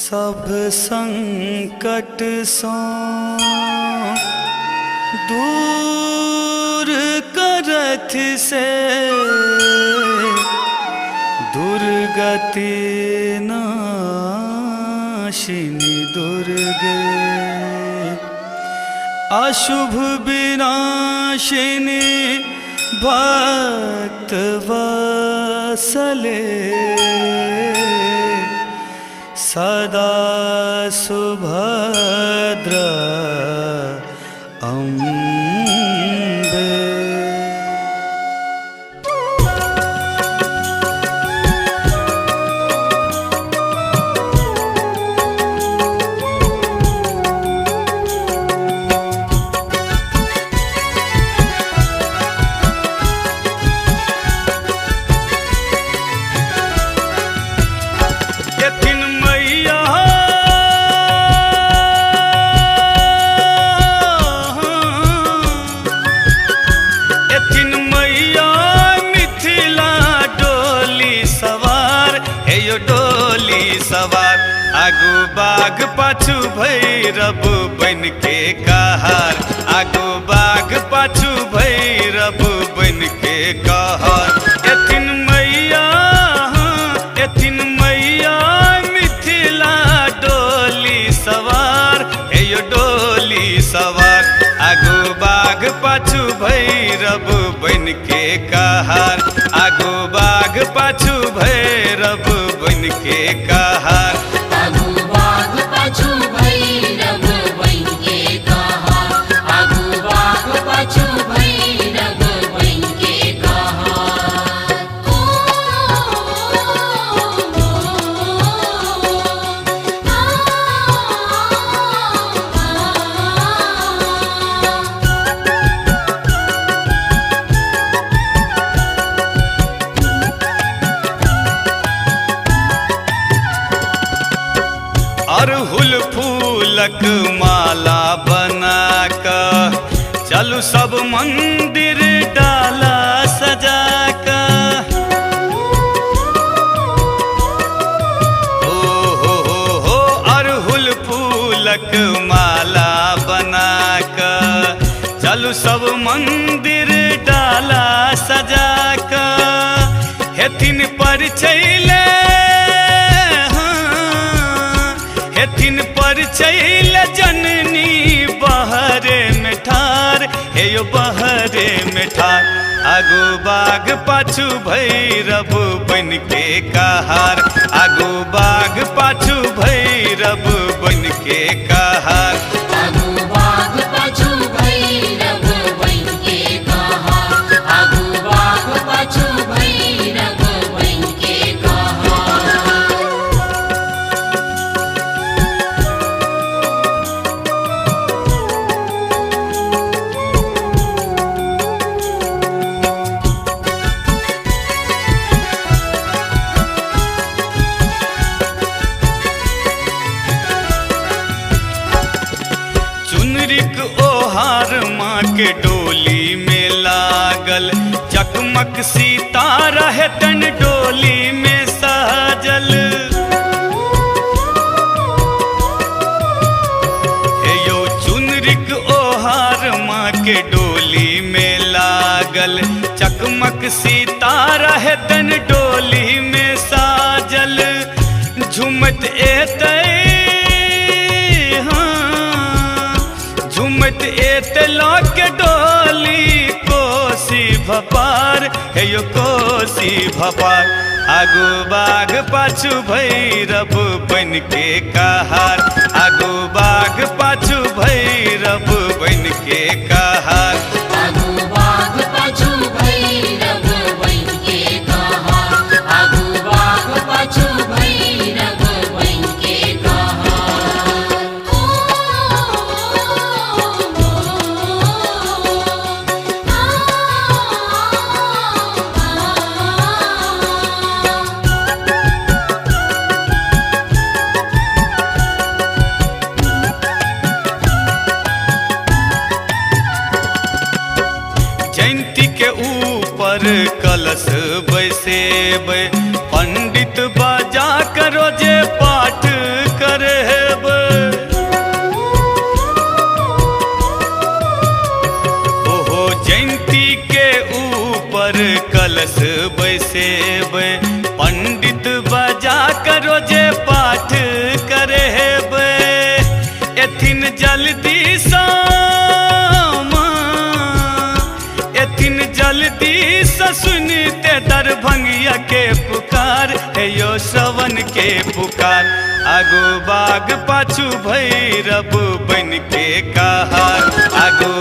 सब संकट सो दूर करथ से दुर्गति नाशिनी दुर्गे अशुभ विनाशिनी भक्त वत्सले सदा सुभद्र अम्बे। डोली सवार आगू बाघ पाछू भैरव बन के कहार आगू बाघ पाछू भैरव बन के कहार एथिन मैया मिथिला डोली सवार हेयो डोली सवार आगू बाघ पाछू भैरव बन के कहार आगू बाघ पाछू भैरव बन के कहार आगू बाघ पाछू भैरव बन के कहार आगू बाघ पाछू भैरव बन के कहार। अरहुल फूलक माला बना कर चलू सब मंदिर डाला सजा कर हो अरहुल फूलक माला बना कर चलू सब मंदिर डाला सजा कर हेथिन पर चले हेथिन पर चैल जननी बहरे में ठार हेयो बहरे में ठार आगू बाघ पाछू भैरव बन के कहार आगू बाघ पाछू भैरव बन के कहार आगू बाघ पाछू भैरव बन के कहार आगू बाघ पाछू भैरव बन के कहार। चुनरिक ओहार माँ के डोली में लागल चकमक सितारा है तन डोली में साजल हे यो चुनरिक ओहार माँ के डोली में लागल चकमक सितारा है तन डोली में साजल झुमत एतै झुमत एतला के डोली कोसी भपार हेयो कोसी भपार आगू बाघ पाछू भैरव बन के कहार आगू बाघ पाछू भैरव बन के कहार आगू बाघ पाछू भैरव बन के कहार आगू बाघ पाछू भैरव बन के कहार। कलश बैसेबै पंडित बाजा करो जे पाठ करे बैसेबे पंडित बजा करो जे पाठ करे हेबे एथिन जल्दी एथिन जल्दी से सुनते दरभंगिया के पुकार हे यो श्रवण के पुकार आगो बाग पाछू भैरव बन के कहार आगो